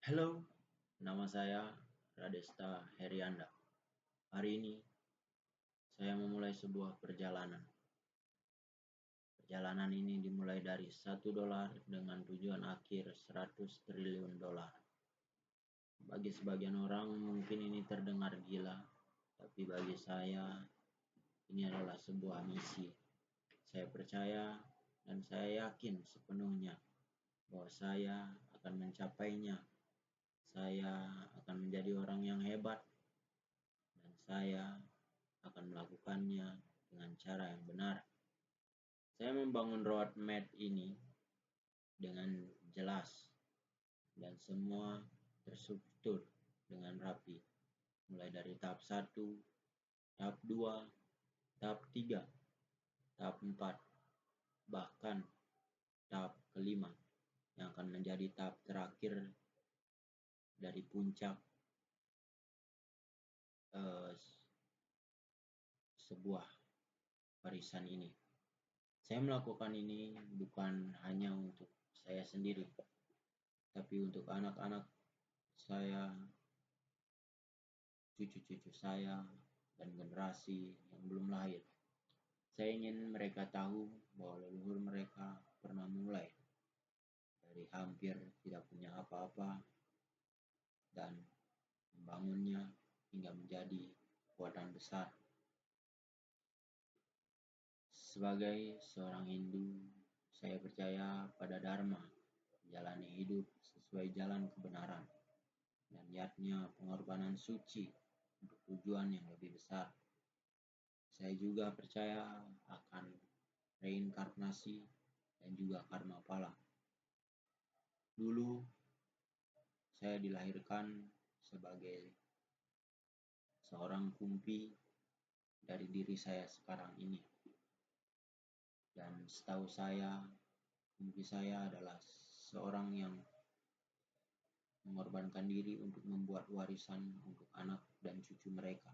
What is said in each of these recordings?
Halo, nama saya Radesta Herianda. Hari ini saya memulai sebuah perjalanan. Perjalanan ini dimulai dari $1 dengan tujuan akhir 100 triliun dolar. Bagi sebagian orang mungkin ini terdengar gila, tapi bagi saya ini adalah sebuah misi. Saya percaya dan saya yakin sepenuhnya bahwa saya akan mencapainya. Saya akan menjadi orang yang hebat dan saya akan melakukannya dengan cara yang benar. Saya membangun roadmap ini dengan jelas dan semua terstruktur dengan rapi, mulai dari tahap 1, tahap 2, tahap 3, tahap 4, bahkan tahap kelima yang akan menjadi tahap terakhir dari puncak sebuah warisan ini. Saya melakukan ini bukan hanya untuk saya sendiri, tapi untuk anak-anak saya, cucu-cucu saya, dan generasi yang belum lahir. Saya ingin mereka tahu bahwa leluhur mereka pernah mulai dari hampir tidak punya apa-apa dan membangunnya hingga menjadi kekuatan besar. Sebagai seorang Hindu, saya percaya pada Dharma, menjalani hidup sesuai jalan kebenaran, dan niatnya pengorbanan suci untuk tujuan yang lebih besar. Saya juga percaya akan reinkarnasi dan juga karma pala. Dulu saya dilahirkan sebagai seorang kumpi dari diri saya sekarang ini. Dan setahu saya, kumpi saya adalah seorang yang mengorbankan diri untuk membuat warisan untuk anak dan cucu mereka.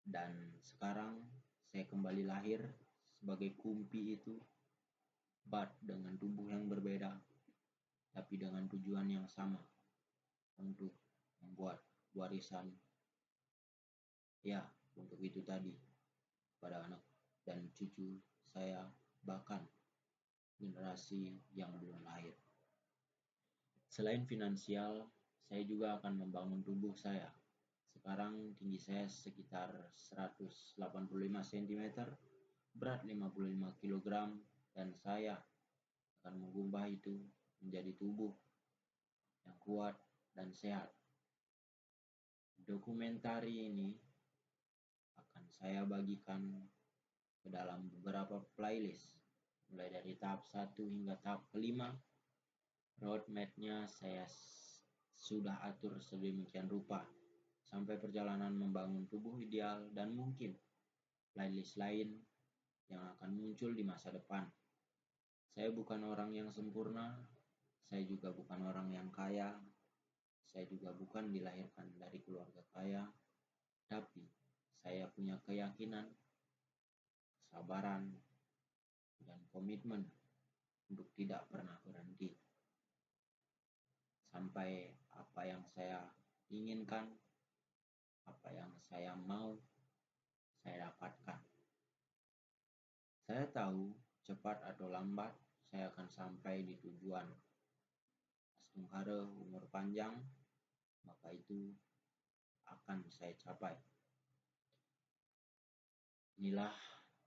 Dan sekarang saya kembali lahir sebagai kumpi itu, but dengan tubuh yang berbeda, tapi dengan tujuan yang sama, untuk membuat warisan. Ya, untuk itu tadi, pada anak dan cucu saya, bahkan generasi yang belum lahir. Selain finansial, saya juga akan membangun tubuh saya. Sekarang tinggi saya sekitar 185 cm, berat 55 kg, dan saya akan mengubah itu menjadi tubuh yang kuat dan sehat. Dokumentari ini akan saya bagikan ke dalam beberapa playlist, mulai dari tahap 1 hingga tahap kelima. Roadmap-nya saya sudah atur sedemikian rupa, sampai perjalanan membangun tubuh ideal dan mungkin playlist lain yang akan muncul di masa depan. Saya bukan orang yang sempurna, saya juga bukan orang yang kaya, saya juga bukan dilahirkan dari keluarga kaya, tapi saya punya keyakinan, kesabaran, dan komitmen untuk tidak pernah berhenti sampai apa yang saya inginkan, apa yang saya mau, saya dapatkan. Saya tahu cepat atau lambat saya akan sampai di tujuan. Astunghara umur panjang, maka itu akan saya capai. Inilah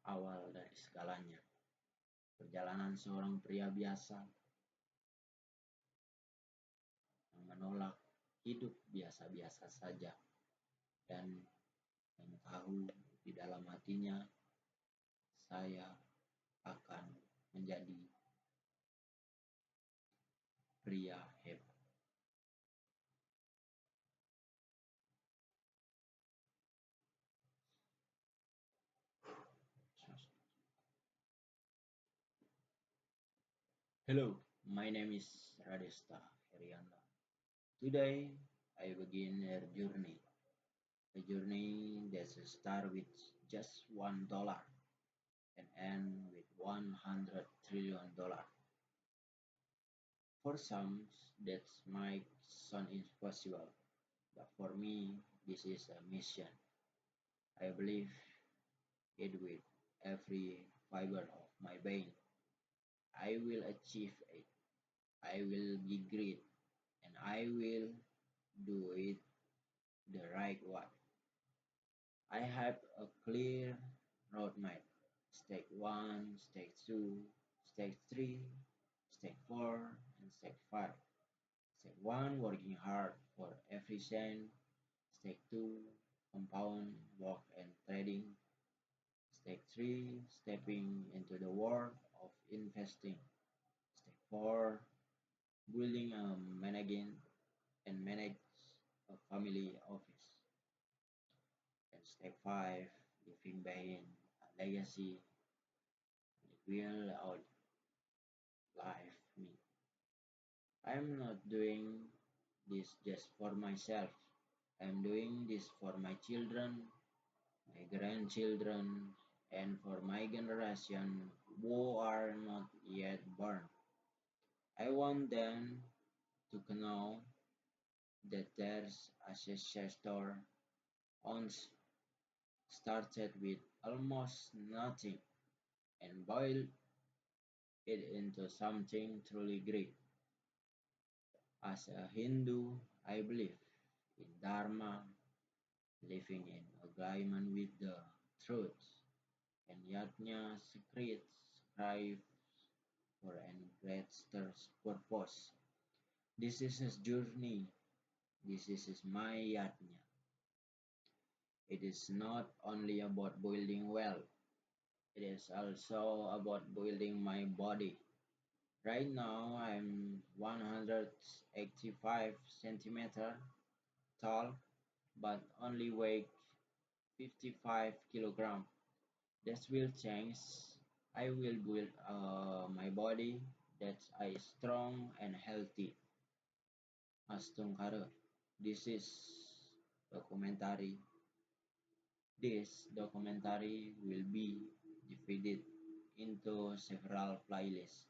awal dari segalanya. Perjalanan seorang pria biasa yang menolak hidup biasa-biasa saja dan yang tahu di dalam hatinya saya akan menjadi pria hebat. Hello, my name is Radesta Herianda. Today I begin a journey that start with just $1 and end with $100 trillion. For some, that might sound impossible, but for me, this is a mission. I believe it with every fiber of my being. I will achieve it. I will be great, and I will do it the right way. I have a clear roadmap. Step 1, step 2, step 3, step 4, and step 5. Step 1, working hard for every cent. Step 2, compound, work and trading. Step 3, stepping into the world of investing. Step 4, building a manage a family office. And step 5, leaving behind a legacy that will outlive me. I'm not doing this just for myself. I'm doing this for my children, my grandchildren, and for my generation who are not yet born. I want them to know that there's ancestor once started with almost nothing and boiled it into something truly great. As a Hindu, I believe in Dharma, living in agreement with the truth, and Yajna secrets strive for an greater purpose. This is his journey. This is my Yajna. It is not only about building wealth, it is also about building my body. Right now, I'm 185 centimeter tall, but only weigh 55 kilogram. That will change. I will build my body that is strong and healthy. Astungkara. This is documentary. This documentary will be divided into several playlists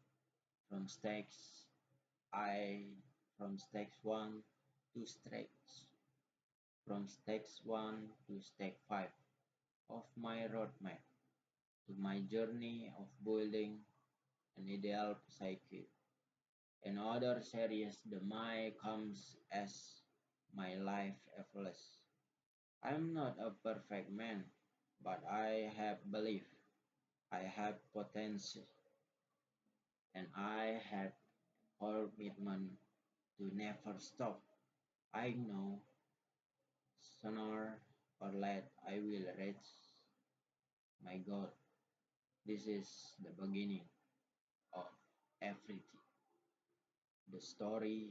from stacks I from stacks 1 to stacks from stacks 1 to stack 5 of my roadmap to my journey of building an ideal psyche. Another series the my comes as my life evolves. I'm not a perfect man, but I have belief, I have potential, and I have commitment to never stop. I know sooner or later I will reach my goal. This is the beginning of everything. The story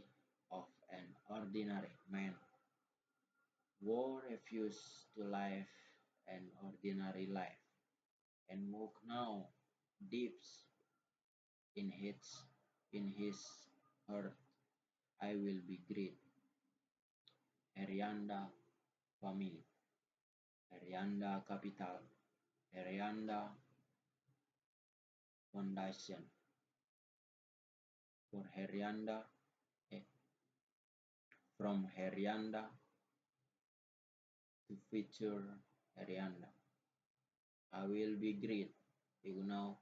of an ordinary man who refused to live an ordinary life and moved now deep in his heart. I will be great. Arianda family, Arianda capital, Arianda foundation for Herianda, eh, from Herianda to future Herianda. I will be great, you know.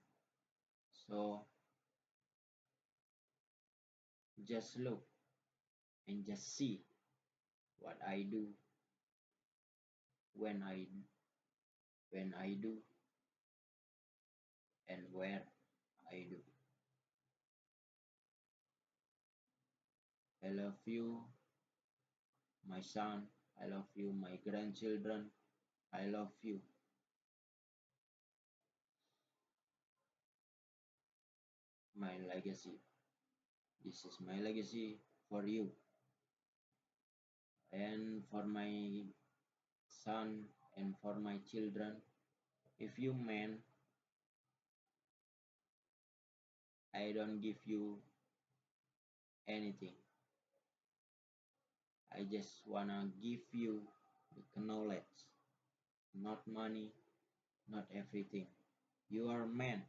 So just look and just see what I do when I do and where I do. I love you, my son. I love you, my grandchildren. I love you. My legacy. This is my legacy for you and for my son and for my children. If you man, I don't give you anything. I just wanna give you the knowledge, not money, not everything. You are man.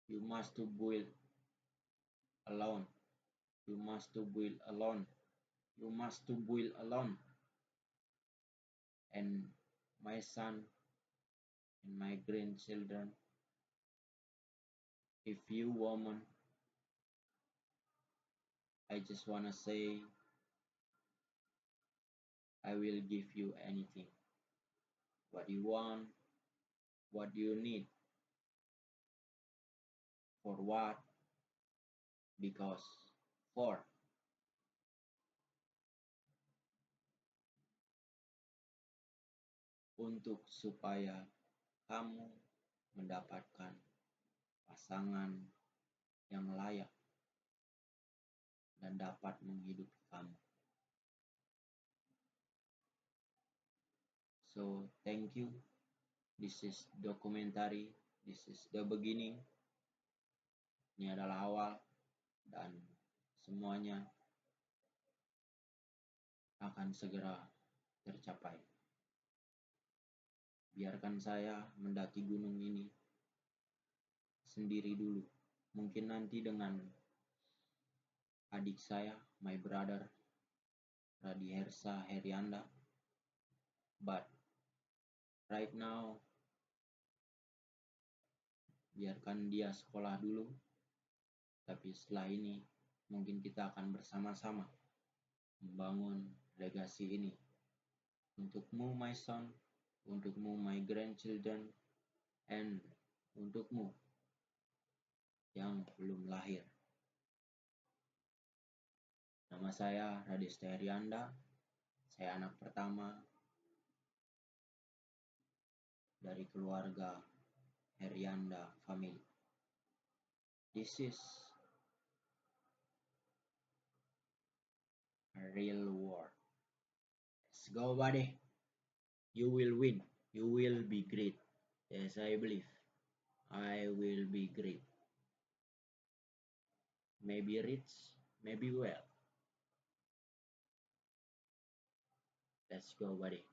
You must to build. alone. You must to build alone. You must to build alone. And my son and my grandchildren, if you woman, I just wanna say I will give you anything. What you want, what you need, for what, because, for. Untuk supaya kamu mendapatkan pasangan yang layak dan dapat menghidupi kamu. So, thank you. This is documentary. This is the beginning. Ini adalah awal dan semuanya akan segera tercapai. Biarkan saya mendaki gunung ini sendiri dulu. Mungkin nanti dengan adik saya, my brother, Radi Hersa Herianda. But right now, biarkan dia sekolah dulu. Tapi setelah ini, mungkin kita akan bersama-sama membangun legasi ini. Untukmu, my son, untukmu, my grandchildren, and untukmu yang belum lahir. Nama saya Radista Herianda. Saya anak pertama dari keluarga Herianda family. This is a real war. Let's go, buddy. You will win. You will be great. Yes, I believe. I will be great. Maybe rich, maybe well. Let's go, buddy.